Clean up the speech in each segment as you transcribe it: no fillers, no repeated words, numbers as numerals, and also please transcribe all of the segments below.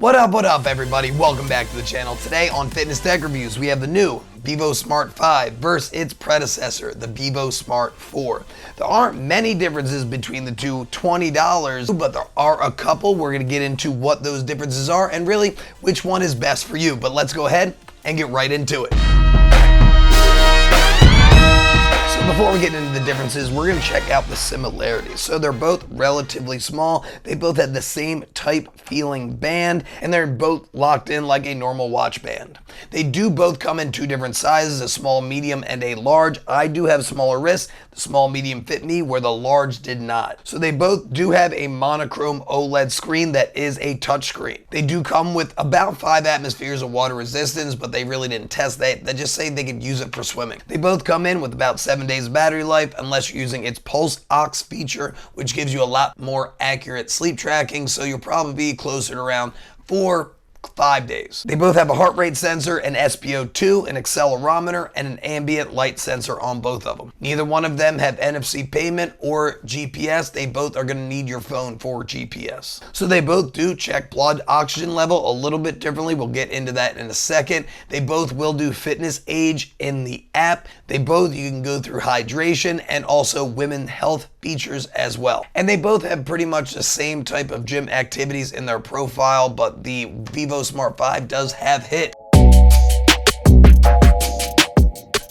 What up everybody? Welcome back to the channel. Today on Fitness Tech Reviews, we have the new Vivosmart 5 versus its predecessor, the Vivosmart 4. There aren't many differences between the two, $20, but there are a couple. We're gonna get into what those differences are and really which one is best for you. But let's go ahead and get right into it. Before we get into the differences, we're going to check out the similarities. So they're both relatively small, they both have the same type feeling band, and they're both locked in like a normal watch band. They do both come in two different sizes, a small, medium, and a large. I do have smaller wrists. The small, medium fit me, where the large did not. So they both do have a monochrome OLED screen that is a touch screen. They do come with about 5 atmospheres of water resistance, but they really didn't test that. They just say they could use it for swimming. They both come in with about 7 days of battery life, unless you're using its Pulse Ox feature, which gives you a lot more accurate sleep tracking, so you'll probably be closer to around 4-5 days. They both have a heart rate sensor, an SpO2, an accelerometer, and an ambient light sensor on both of them. Neither one of them have NFC payment or GPS. They both are going to need your phone for GPS. So they both do check blood oxygen level a little bit differently. We'll get into that in a second. They both will do fitness age in the app. You can go through hydration and also women health features as well. And they both have pretty much the same type of gym activities in their profile, but the Vivosmart 5 does have HIIT.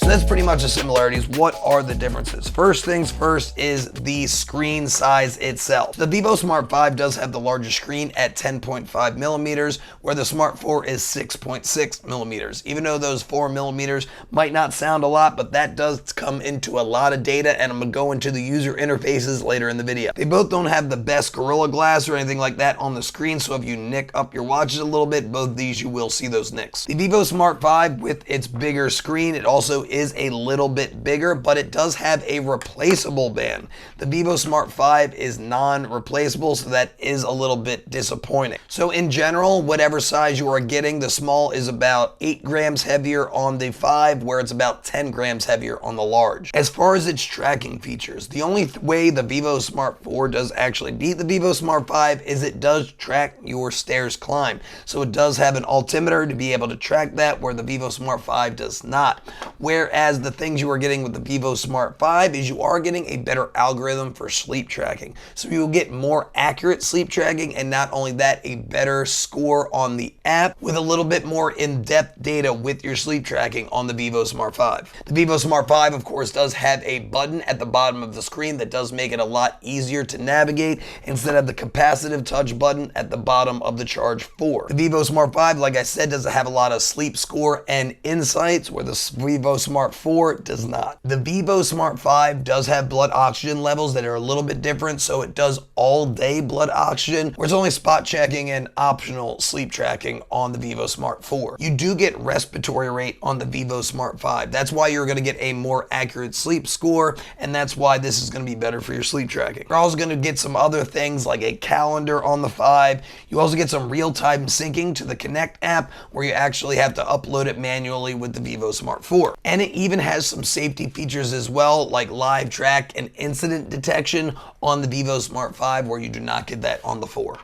So that's pretty much the similarities. What are the differences? First things first is the screen size itself. The Vivosmart 5 does have the larger screen at 10.5 millimeters, where the Smart 4 is 6.6 millimeters. Even though those 4 millimeters might not sound a lot, but that does come into a lot of data, and I'm gonna go into the user interfaces later in the video. They both don't have the best Gorilla Glass or anything like that on the screen, so if you nick up your watches a little bit, both these you will see those nicks. The Vivosmart 5, with its bigger screen, it also is a little bit bigger, but it does have a replaceable band. The Vivosmart 5 is non-replaceable, so that is a little bit disappointing. So in general, whatever size you are getting, the small is about 8 grams heavier on the 5, where it's about 10 grams heavier on the large. As far as its tracking features, the only way the Vivosmart 4 does actually beat the Vivosmart 5 is it does track your stairs climb. So it does have an altimeter to be able to track that, where the Vivosmart 5 does not. Whereas the things you are getting with the Vivosmart 5 is you are getting a better algorithm for sleep tracking. So you will get more accurate sleep tracking, and not only that, a better score on the app with a little bit more in-depth data with your sleep tracking on the Vivosmart 5. The Vivosmart 5, of course, does have a button at the bottom of the screen that does make it a lot easier to navigate instead of the capacitive touch button at the bottom of the Charge 4. The Vivosmart 5, like I said, does have a lot of sleep score and insights, where the Vivosmart 4 does not. The Vivosmart 5 does have blood oxygen levels that are a little bit different, so it does all-day blood oxygen, where it's only spot checking and optional sleep tracking on the Vivosmart 4. You do get respiratory rate on the Vivosmart 5. That's why you're going to get a more accurate sleep score, and that's why this is going to be better for your sleep tracking. You're also going to get some other things like a calendar on the 5. You also get some real-time syncing to the Connect app, where you actually have to upload it manually with the Vivosmart 4. And it even has some safety features as well, like live track and incident detection on the Vivosmart 5, where you do not get that on the 4.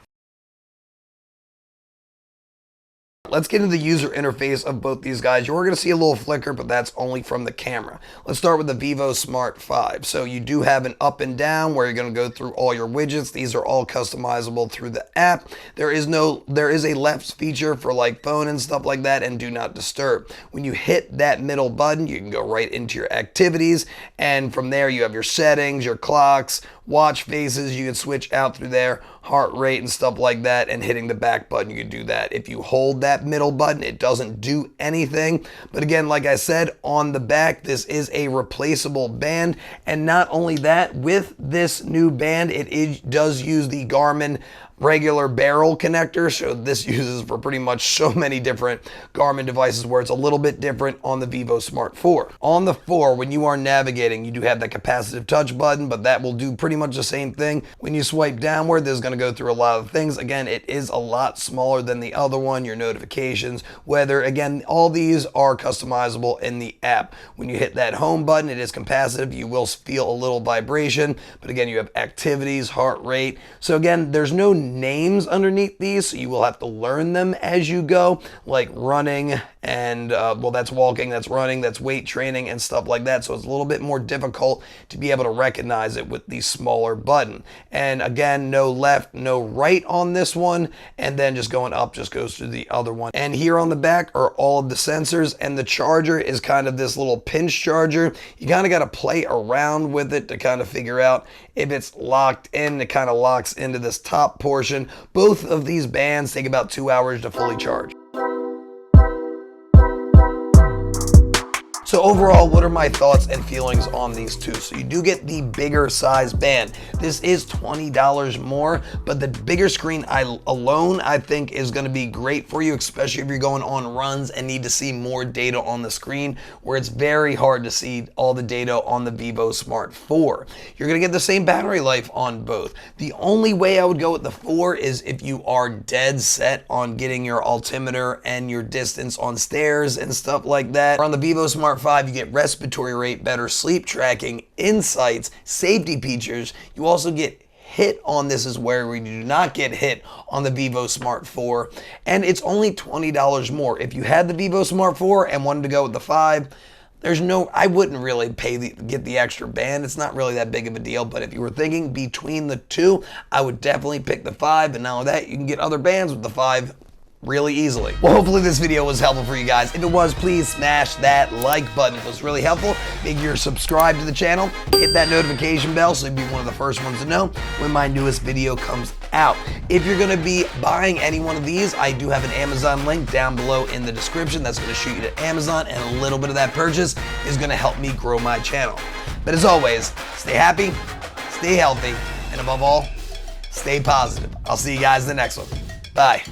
Let's get into the user interface of both these guys. You're going to see a little flicker, but that's only from the camera. Let's start with the Vivosmart 5. So you do have an up and down where you're going to go through all your widgets. These are all customizable through the app. There is a left feature for like phone and stuff like that, and do not disturb. When you hit that middle button, you can go right into your activities, and from there you have your settings, your clocks, watch faces. You can switch out through there, heart rate and stuff like that, and hitting the back button, you can do that. If you hold that middle button, it doesn't do anything. But again, like I said, on the back, this is a replaceable band. And not only that, with this new band, it does use the Garmin regular barrel connector, so this uses for pretty much so many different Garmin devices, where it's a little bit different on the Vivosmart 4. On the 4, when you are navigating, you do have that capacitive touch button, but that will do pretty much the same thing. When you swipe downward, this is going to go through a lot of things. Again, it is a lot smaller than the other one. Your notifications, weather, again, all these are customizable in the app. When you hit that home button, it is capacitive. You will feel a little vibration, but again, you have activities, heart rate. So again, there's no names underneath these, so you will have to learn them as you go, like running and, well, that's walking, that's running, that's weight training and stuff like that. So it's a little bit more difficult to be able to recognize it with the smaller button. And again, no left, no right on this one. And then just going up just goes to the other one. And here on the back are all of the sensors, and the charger is kind of this little pinch charger. You kind of got to play around with it to kind of figure out if it's locked in. It kind of locks into this top portion. Both of these bands take about 2 hours to fully charge. So overall, what are my thoughts and feelings on these two? So you do get the bigger size band. This is $20 more, but the bigger screen alone, I think, is gonna be great for you, especially if you're going on runs and need to see more data on the screen, where it's very hard to see all the data on the Vivosmart 4. You're gonna get the same battery life on both. The only way I would go with the 4 is if you are dead set on getting your altimeter and your distance on stairs and stuff like that. On the Vivosmart 5, you get respiratory rate, better sleep tracking, insights, safety features. You also get hit on this is where we do not get hit on the Vivosmart 4, and it's only $20 more. If you had the Vivosmart 4 and wanted to go with the 5, I wouldn't really get the extra band. It's not really that big of a deal, but if you were thinking between the two, I would definitely pick the 5, and now with that, you can get other bands with the 5 really easily. Well, hopefully this video was helpful for you guys. If it was, please smash that like button. It was really helpful. Make sure you're subscribed to the channel. Hit that notification bell so you'll be one of the first ones to know when my newest video comes out. If you're going to be buying any one of these, I do have an Amazon link down below in the description. That's going to shoot you to Amazon, and a little bit of that purchase is going to help me grow my channel. But as always, stay happy, stay healthy, and above all, stay positive. I'll see you guys in the next one. Bye.